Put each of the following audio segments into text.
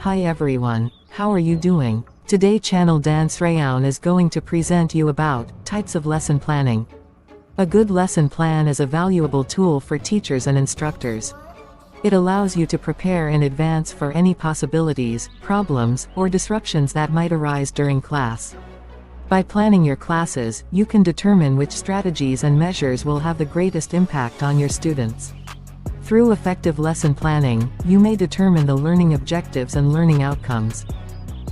Hi everyone, how are you doing? Today channel Dan Sreyoun is going to present you about types of lesson planning. A good lesson plan is a valuable tool for teachers and instructors. It allows you to prepare in advance for any possibilities, problems, or disruptions that might arise during class. By planning your classes, you can determine which strategies and measures will have the greatest impact on your students. Through effective lesson planning, you may determine the learning objectives and learning outcomes.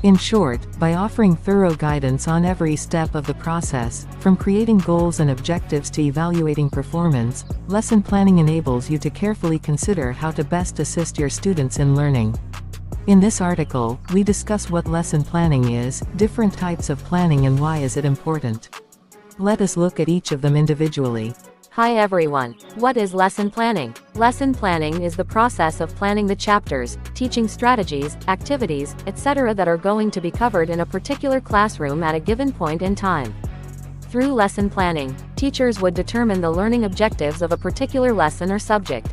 In short, by offering thorough guidance on every step of the process, from creating goals and objectives to evaluating performance, lesson planning enables you to carefully consider how to best assist your students in learning. In this article, we discuss what lesson planning is, different types of planning and why is it important. Let us look at each of them individually. Hi everyone. What is lesson planning? Lesson planning is the process of planning the chapters, teaching strategies, activities, etc. that are going to be covered in a particular classroom at a given point in time. Through lesson planning, teachers would determine the learning objectives of a particular lesson or subject.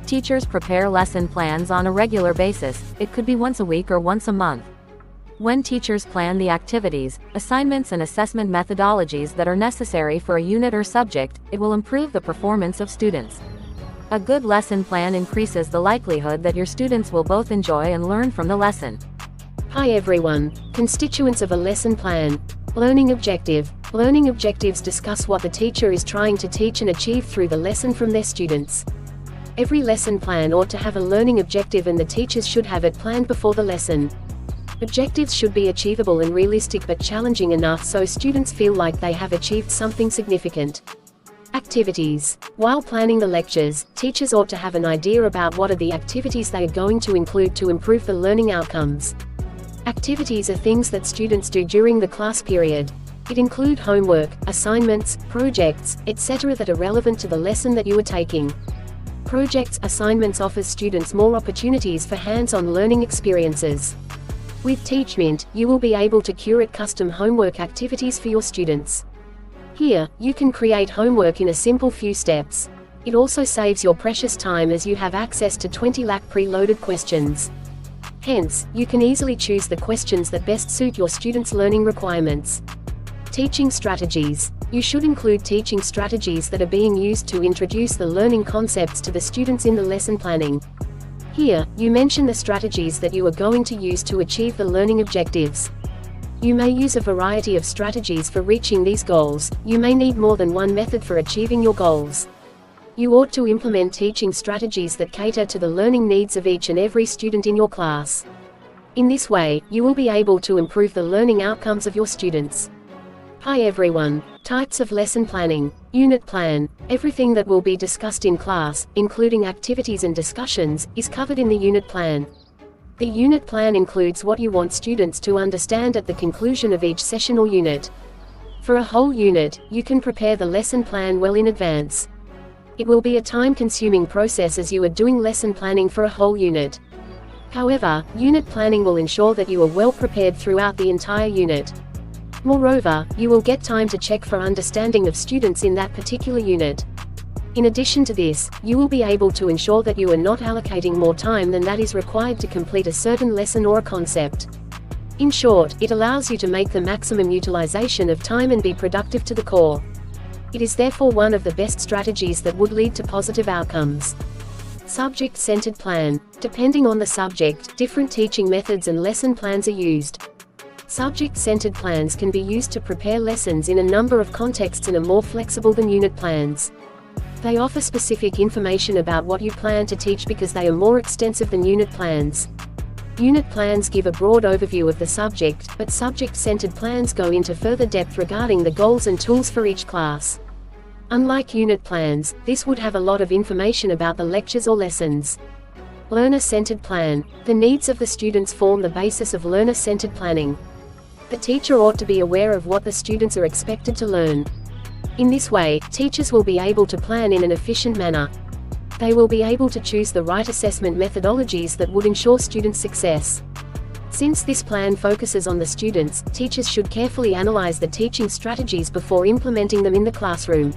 Teachers prepare lesson plans on a regular basis. It could be once a week or once a month. When teachers plan the activities, assignments and assessment methodologies that are necessary for a unit or subject, it will improve the performance of students. A good lesson plan increases the likelihood that your students will both enjoy and learn from the lesson. Hi everyone. Constituents of a lesson plan. Learning objective. Learning objectives discuss what the teacher is trying to teach and achieve through the lesson from their students. Every lesson plan ought to have a learning objective and the teachers should have it planned before the lesson. Objectives should be achievable and realistic but challenging enough so students feel like they have achieved something significant. Activities. While planning the lectures, teachers ought to have an idea about what are the activities they are going to include to improve the learning outcomes. Activities are things that students do during the class period. It include homework, assignments, projects, etc. that are relevant to the lesson that you are taking. Projects, assignments offers students more opportunities for hands-on learning experiences. With Teachmint, you will be able to curate custom homework activities for your students. Here, you can create homework in a simple few steps. It also saves your precious time as you have access to 20 lakh preloaded questions. Hence, you can easily choose the questions that best suit your students' learning requirements. Teaching strategies. You should include teaching strategies that are being used to introduce the learning concepts to the students in the lesson planning. Here, you mention the strategies that you are going to use to achieve the learning objectives. You may use a variety of strategies for reaching these goals. You may need more than one method for achieving your goals. You ought to implement teaching strategies that cater to the learning needs of each and every student in your class. In this way, you will be able to improve the learning outcomes of your students. Hi everyone. Types of lesson planning. Unit plan. Everything that will be discussed in class, including activities and discussions, is covered in the unit plan. The unit plan includes what you want students to understand at the conclusion of each session or unit. For a whole unit, you can prepare the lesson plan well in advance. It will be a time-consuming process as you are doing lesson planning for a whole unit. However, unit planning will ensure that you are well prepared throughout the entire unit. Moreover, you will get time to check for understanding of students in that particular unit. In addition to this, you will be able to ensure that you are not allocating more time than that is required to complete a certain lesson or a concept. In short, it allows you to make the maximum utilization of time and be productive to the core. It is therefore one of the best strategies that would lead to positive outcomes. Subject-centered plan. Depending on the subject, different teaching methods and lesson plans are used. Subject-centered plans can be used to prepare lessons in a number of contexts and are more flexible than unit plans. They offer specific information about what you plan to teach because they are more extensive than unit plans. Unit plans give a broad overview of the subject, but subject-centered plans go into further depth regarding the goals and tools for each class. Unlike unit plans, this would have a lot of information about the lectures or lessons. Learner-centered plan. The needs of the students form the basis of learner-centered planning. The teacher ought to be aware of what the students are expected to learn. In this way, teachers will be able to plan in an efficient manner. They will be able to choose the right assessment methodologies that would ensure student success. Since this plan focuses on the students, teachers should carefully analyze the teaching strategies before implementing them in the classroom.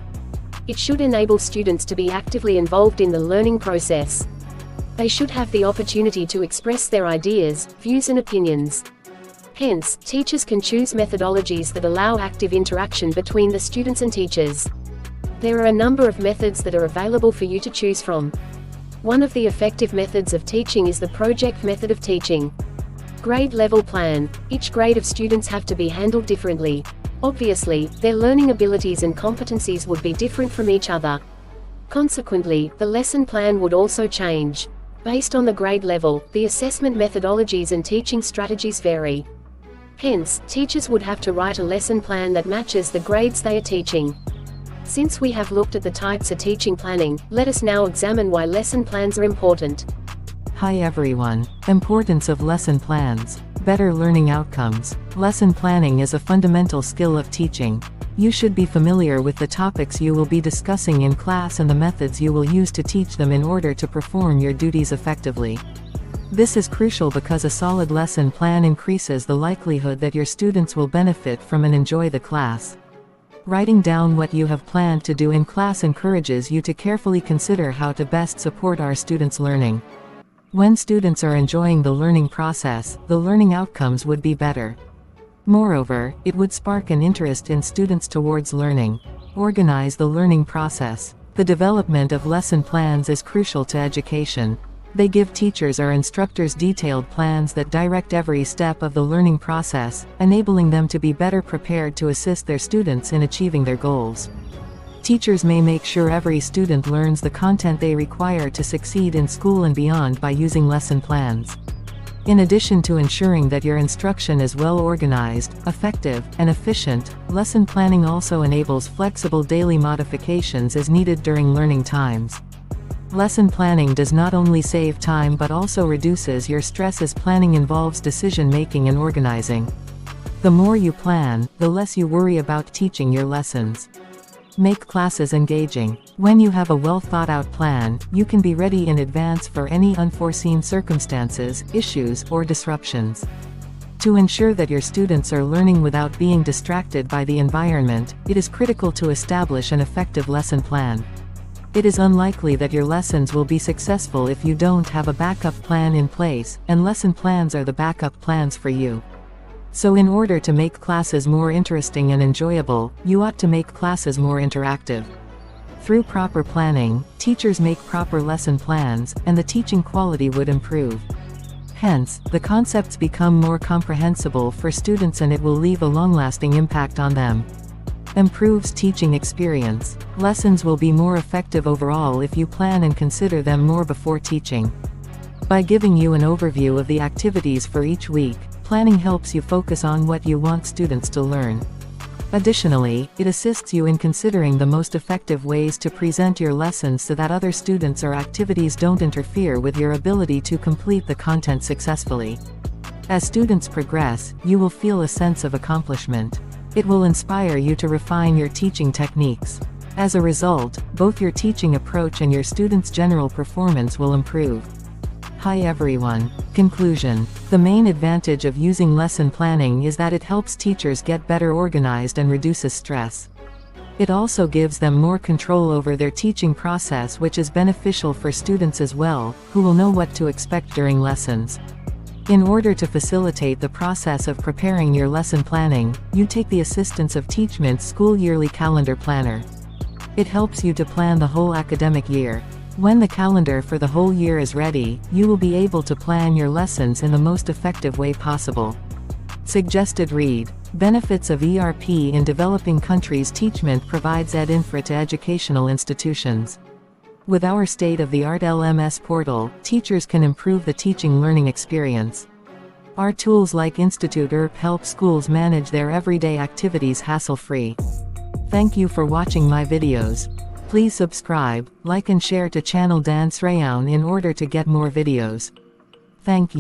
It should enable students to be actively involved in the learning process. They should have the opportunity to express their ideas, views and opinions. Hence, teachers can choose methodologies that allow active interaction between the students and teachers. There are a number of methods that are available for you to choose from. One of the effective methods of teaching is the project method of teaching. Grade level plan. Each grade of students have to be handled differently. Obviously, their learning abilities and competencies would be different from each other. Consequently, the lesson plan would also change. Based on the grade level, the assessment methodologies and teaching strategies vary. Hence, teachers would have to write a lesson plan that matches the grades they are teaching. Since we have looked at the types of teaching planning, let us now examine why lesson plans are important. Hi everyone. Importance of lesson plans. Better learning outcomes. Lesson planning is a fundamental skill of teaching. You should be familiar with the topics you will be discussing in class and the methods you will use to teach them in order to perform your duties effectively. This is crucial because a solid lesson plan increases the likelihood that your students will benefit from and enjoy the class. Writing down what you have planned to do in class encourages you to carefully consider how to best support our students' learning. When students are enjoying the learning process, the learning outcomes would be better. Moreover, it would spark an interest in students towards learning. Organize the learning process. The development of lesson plans is crucial to education. They give teachers or instructors detailed plans that direct every step of the learning process, enabling them to be better prepared to assist their students in achieving their goals. Teachers may make sure every student learns the content they require to succeed in school and beyond by using lesson plans. In addition to ensuring that your instruction is well organized, effective, and efficient, lesson planning also enables flexible daily modifications as needed during learning times. Lesson planning does not only save time but also reduces your stress as planning involves decision-making and organizing. The more you plan, the less you worry about teaching your lessons. Make classes engaging. When you have a well-thought-out plan, you can be ready in advance for any unforeseen circumstances, issues, or disruptions. To ensure that your students are learning without being distracted by the environment, it is critical to establish an effective lesson plan. It is unlikely that your lessons will be successful if you don't have a backup plan in place, and lesson plans are the backup plans for you. So in order to make classes more interesting and enjoyable, you ought to make classes more interactive. Through proper planning, teachers make proper lesson plans, and the teaching quality would improve. Hence, the concepts become more comprehensible for students and it will leave a long-lasting impact on them. Improves teaching experience. Lessons will be more effective overall if you plan and consider them more before teaching. By giving you an overview of the activities for each week, planning helps you focus on what you want students to learn. Additionally, it assists you in considering the most effective ways to present your lessons so that other students or activities don't interfere with your ability to complete the content successfully. As students progress, you will feel a sense of accomplishment. It will inspire you to refine your teaching techniques. As a result, both your teaching approach and your students' general performance will improve. Hi everyone. Conclusion. The main advantage of using lesson planning is that it helps teachers get better organized and reduces stress. It also gives them more control over their teaching process, which is beneficial for students as well, who will know what to expect during lessons. In order to facilitate the process of preparing your lesson planning, you take the assistance of Teachment's School Yearly Calendar Planner. It helps you to plan the whole academic year. When the calendar for the whole year is ready, you will be able to plan your lessons in the most effective way possible. Suggested read. Benefits of ERP in developing countries. Teachment provides ed-infra to educational institutions. With our state-of-the-art LMS portal, teachers can improve the teaching learning experience. Our tools like Institute ERP help schools manage their everyday activities hassle-free. Thank you for watching my videos. Please subscribe, like and share to channel Dan Sreyoun in order to get more videos. Thank you.